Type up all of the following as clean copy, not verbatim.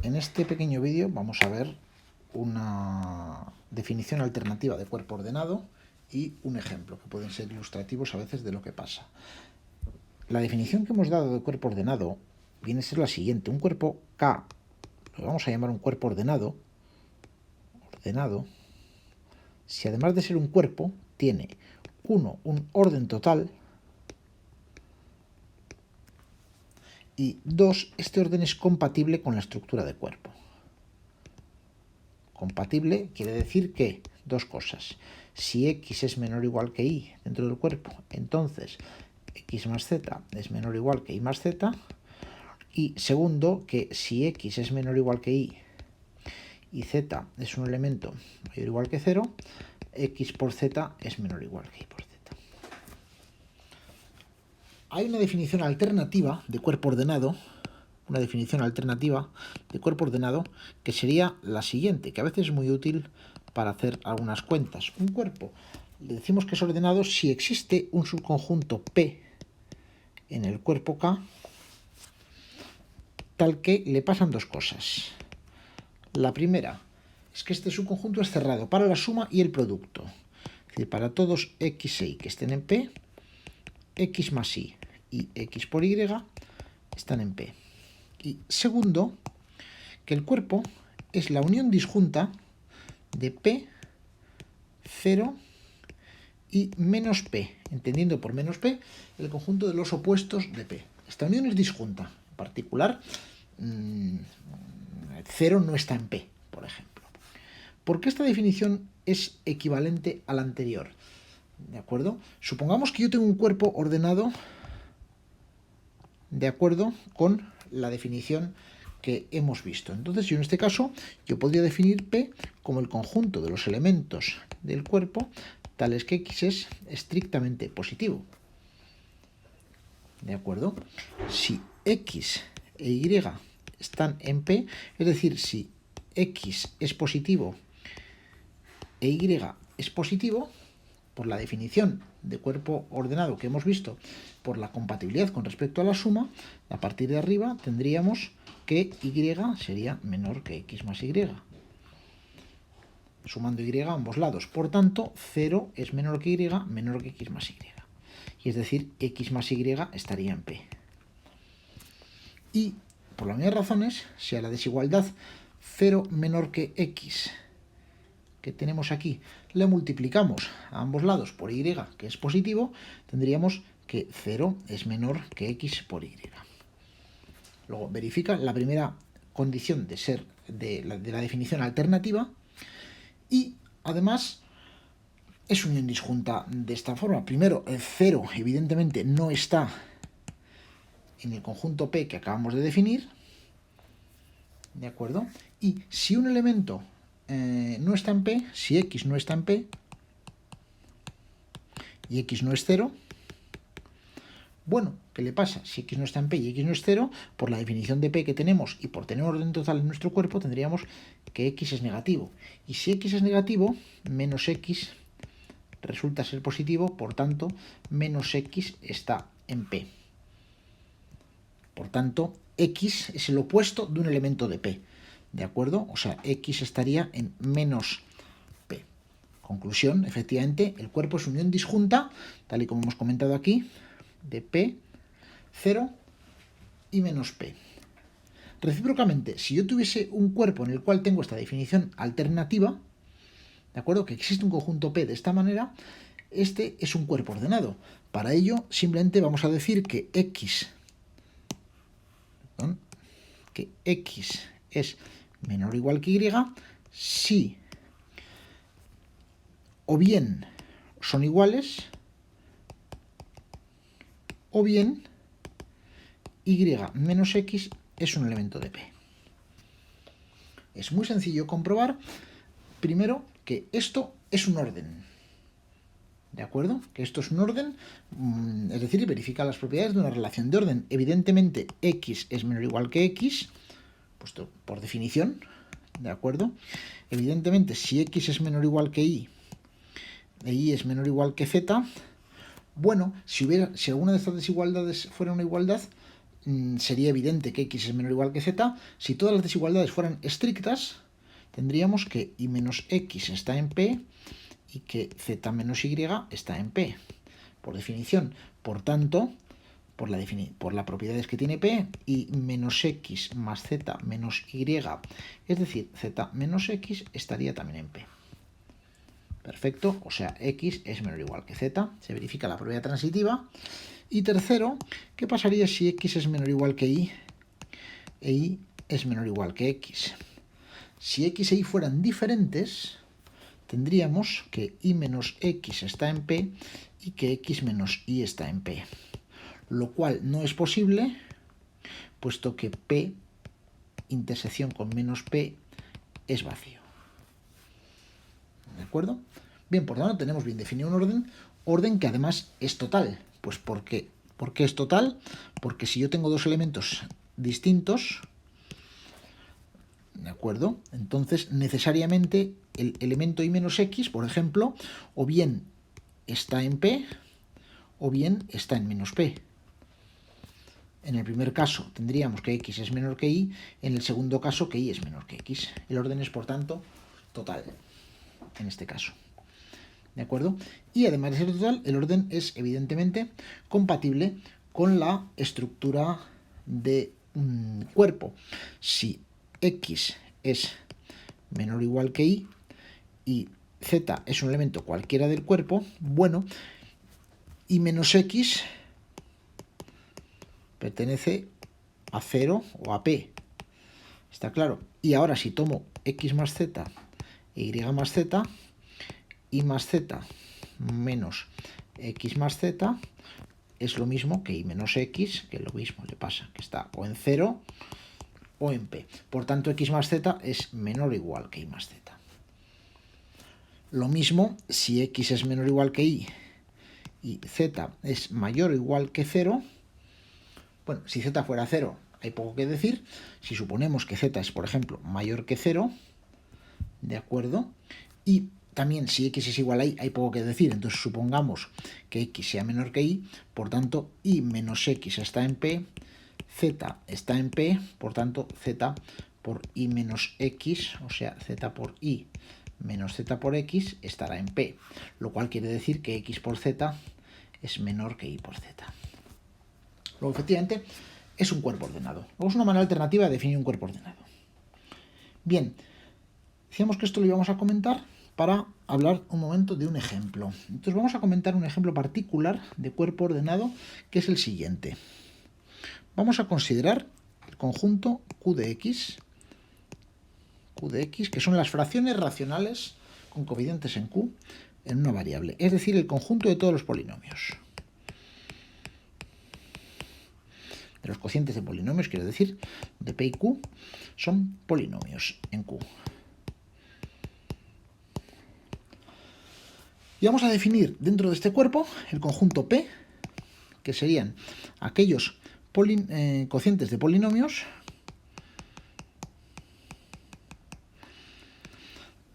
En este pequeño vídeo vamos a ver una definición alternativa de cuerpo ordenado y un ejemplo, que pueden ser ilustrativos a veces de lo que pasa. La definición que hemos dado de cuerpo ordenado viene a ser la siguiente. Un cuerpo K, lo vamos a llamar un cuerpo ordenado, si además de ser un cuerpo, tiene un orden total, y 2, este orden es compatible con la estructura de cuerpo. Compatible quiere decir que, dos cosas, si x es menor o igual que y dentro del cuerpo, entonces x más z es menor o igual que y más z, y segundo, que si x es menor o igual que y z es un elemento mayor o igual que 0, x por z es menor o igual que y por z. Hay una definición alternativa de cuerpo ordenado, que sería la siguiente, que a veces es muy útil para hacer algunas cuentas. Un cuerpo, le decimos que es ordenado si existe un subconjunto P en el cuerpo K, tal que le pasan dos cosas. La primera es que este subconjunto es cerrado para la suma y el producto. Es decir, para todos x e y que estén en P, x más y x por y están en P. Y segundo, que el cuerpo es la unión disjunta de P, 0 y menos P, entendiendo por menos P el conjunto de los opuestos de P. Esta unión es disjunta. En particular, 0 no está en P, por ejemplo. ¿Por qué esta definición es equivalente a la anterior? ¿De acuerdo? Supongamos que yo tengo un cuerpo ordenado de acuerdo con la definición que hemos visto. Entonces, yo en este caso, yo podría definir P como el conjunto de los elementos del cuerpo, tales que X es estrictamente positivo. ¿De acuerdo? Si X e Y están en P, es decir, si X es positivo e Y es positivo, por la definición de cuerpo ordenado que hemos visto, por la compatibilidad con respecto a la suma, a partir de arriba tendríamos que Y sería menor que X más Y. Sumando Y a ambos lados. Por tanto, 0 es menor que Y, menor que X más Y. Y es decir, X más Y estaría en P. Y, por las mismas razones, si a la desigualdad 0 menor que X que tenemos aquí le multiplicamos a ambos lados por Y, que es positivo, tendríamos que 0 es menor que X por Y. Luego verifica la primera condición de la definición alternativa y además es unión disjunta de esta forma. Primero, el 0 evidentemente no está en el conjunto P que acabamos de definir, ¿de acuerdo? Y si un elemento no está en P, si X no está en P y X no es 0, bueno, ¿qué le pasa? Si X no está en P y X no es 0, por la definición de P que tenemos y por tener orden total en nuestro cuerpo, tendríamos que X es negativo. Y si X es negativo, menos X resulta ser positivo, por tanto, menos X está en P. Por tanto, X es el opuesto de un elemento de P. ¿De acuerdo? O sea, X estaría en menos P. Conclusión, efectivamente, el cuerpo es unión disjunta, tal y como hemos comentado aquí, de P, 0 y menos P. Recíprocamente, si yo tuviese un cuerpo en el cual tengo esta definición alternativa, ¿de acuerdo? Que existe un conjunto P de esta manera, este es un cuerpo ordenado. Para ello, simplemente vamos a decir que X es menor o igual que Y si o bien son iguales o bien Y menos X es un elemento de P. Es muy sencillo comprobar, primero, que esto es un orden. ¿De acuerdo? Que esto es un orden, es decir, verifica las propiedades de una relación de orden. Evidentemente, X es menor o igual que X, puesto por definición, ¿de acuerdo? Evidentemente, si X es menor o igual que Y, e Y es menor o igual que Z, bueno, si alguna de estas desigualdades fuera una igualdad, sería evidente que x es menor o igual que z. Si todas las desigualdades fueran estrictas, tendríamos que y menos x está en P y que z menos y está en P, por definición. Por tanto, por las propiedades que tiene P, y menos x más z menos y, es decir, z menos x, estaría también en P. Perfecto, o sea, x es menor o igual que z. Se verifica la propiedad transitiva. Y tercero, ¿qué pasaría si x es menor o igual que y e y es menor o igual que x? Si x e y fueran diferentes, tendríamos que y menos x está en P y que x menos y está en P. Lo cual no es posible, puesto que P intersección con menos P es vacío. ¿De acuerdo? Bien, por lo tanto tenemos bien definido un orden que además es total. Pues ¿por qué es total? Porque si yo tengo dos elementos distintos, ¿de acuerdo? Entonces necesariamente el elemento y menos x, por ejemplo, o bien está en P o bien está en menos P. En el primer caso tendríamos que x es menor que y, en el segundo caso que y es menor que x. El orden es, por tanto, total, en este caso. ¿De acuerdo? Y además de ser total, el orden es evidentemente compatible con la estructura de un cuerpo. Si x es menor o igual que y z es un elemento cualquiera del cuerpo, bueno, y menos x pertenece a 0 o a P. ¿Está claro? Y ahora si tomo x más z e y más z, y más z menos x más z es lo mismo que y menos x, que lo mismo le pasa, que está o en 0 o en P. Por tanto, x más z es menor o igual que y más z. Lo mismo si x es menor o igual que y z es mayor o igual que 0. Bueno, si z fuera 0, hay poco que decir. Si suponemos que z es, por ejemplo, mayor que 0, ¿de acuerdo? Y también si x es igual a y, hay poco que decir. Entonces supongamos que x sea menor que y, por tanto, y menos x está en P, z está en P, por tanto, z por y menos x, o sea, z por y menos z por x, estará en P. Lo cual quiere decir que x por z es menor que y por z. Luego, efectivamente, es un cuerpo ordenado. Luego es una manera alternativa de definir un cuerpo ordenado. Bien, decíamos que esto lo íbamos a comentar para hablar un momento de un ejemplo. Entonces vamos a comentar un ejemplo particular de cuerpo ordenado, que es el siguiente. Vamos a considerar el conjunto Q de X, que son las fracciones racionales con coeficientes en Q en una variable, es decir, el conjunto de todos los polinomios. De los cocientes de polinomios, quiero decir, de P y Q, son polinomios en Q. Y vamos a definir dentro de este cuerpo el conjunto P, que serían aquellos cocientes de polinomios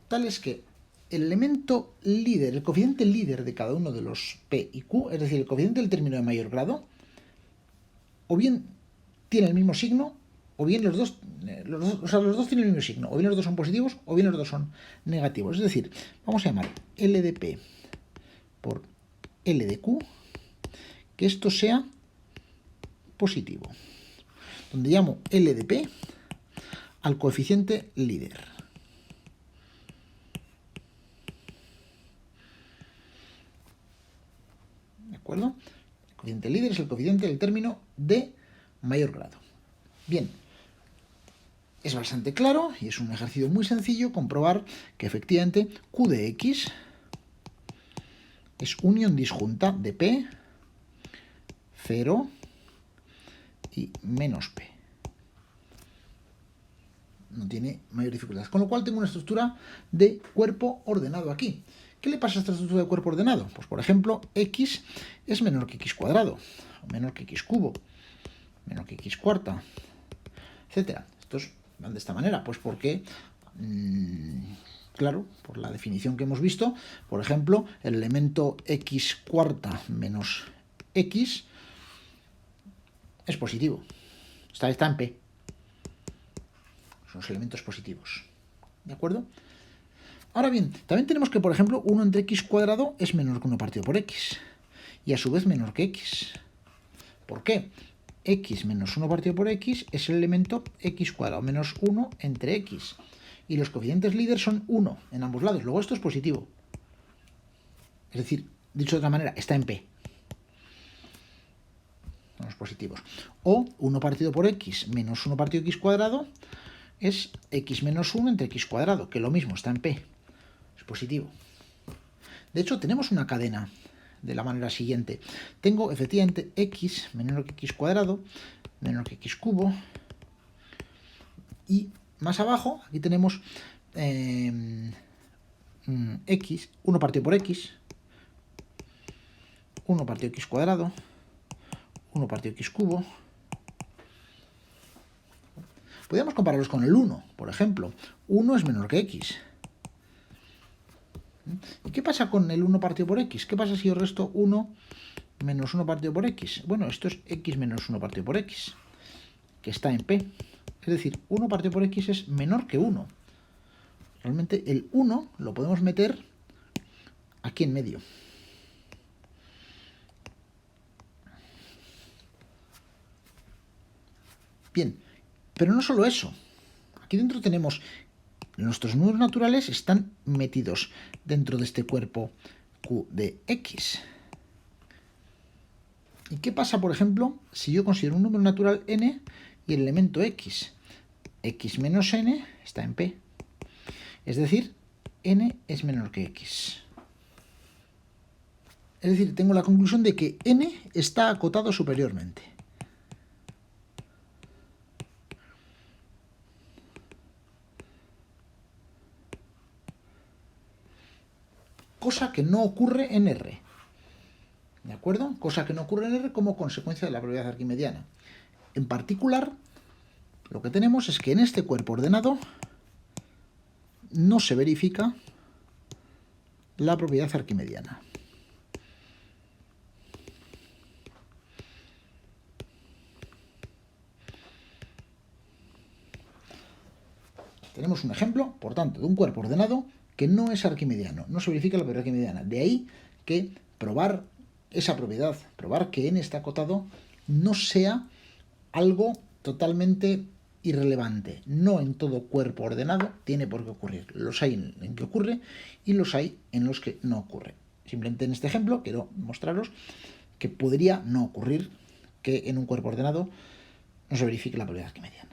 tales que el elemento líder, el coeficiente líder de cada uno de los P y Q, es decir, el coeficiente del término de mayor grado, o bien tiene el mismo signo, o bien los dos tienen el mismo signo, o bien los dos son positivos, o bien los dos son negativos. Es decir, vamos a llamar L de P por L de Q, que esto sea positivo, donde llamo L de P al coeficiente líder. ¿De acuerdo? El coeficiente líder es el coeficiente del término de mayor grado. Bien, es bastante claro y es un ejercicio muy sencillo comprobar que efectivamente Q de X es unión disjunta de P, 0 y menos P. No tiene mayor dificultad. Con lo cual tengo una estructura de cuerpo ordenado aquí. ¿Qué le pasa a esta estructura de cuerpo ordenado? Pues por ejemplo, x es menor que x cuadrado, o menor que x cubo, menor que x cuarta, etcétera. Estos van de esta manera, pues porque, claro, por la definición que hemos visto, por ejemplo, el elemento x cuarta menos x es positivo. Está en P. Son los elementos positivos. ¿De acuerdo? Ahora bien, también tenemos que, por ejemplo, 1 entre x cuadrado es menor que 1 partido por x. Y a su vez menor que x. ¿Por qué? X menos 1 partido por x es el elemento x cuadrado menos 1 entre x. Y los coeficientes líder son 1 en ambos lados. Luego esto es positivo. Es decir, dicho de otra manera, está en P. Son los positivos. O 1 partido por x menos 1 partido x cuadrado es x menos 1 entre x cuadrado, que lo mismo, está en P. Es positivo. De hecho, tenemos una cadena de la manera siguiente. Tengo efectivamente x menor que x cuadrado, menor que x cubo. Y más abajo, aquí tenemos x, 1 partido por x, 1 partido x cuadrado, 1 partido x cubo. Podríamos compararlos con el 1, por ejemplo. 1 es menor que x. ¿Y qué pasa con el 1 partido por x? ¿Qué pasa si yo resto 1 menos 1 partido por x? Bueno, esto es x menos 1 partido por x, que está en P. Es decir, 1 partido por x es menor que 1. Realmente el 1 lo podemos meter aquí en medio. Bien, pero no solo eso. Aquí dentro tenemos nuestros números naturales están metidos dentro de este cuerpo Q de x. ¿Y qué pasa, por ejemplo, si yo considero un número natural n y el elemento x? X menos n está en P. Es decir, n es menor que x. Es decir, tengo la conclusión de que n está acotado superiormente. Cosa que no ocurre en R. ¿De acuerdo? Cosa que no ocurre en R como consecuencia de la probabilidad arquimediana. En particular, lo que tenemos es que en este cuerpo ordenado no se verifica la propiedad arquimediana. Tenemos un ejemplo, por tanto, de un cuerpo ordenado que no es arquimediano, no se verifica la propiedad arquimediana. De ahí que probar esa propiedad, probar que n está acotado, no sea algo totalmente irrelevante. No en todo cuerpo ordenado tiene por qué ocurrir. Los hay en que ocurre y los hay en los que no ocurre. Simplemente en este ejemplo quiero mostraros que podría no ocurrir que en un cuerpo ordenado no se verifique la propiedad arquimediana.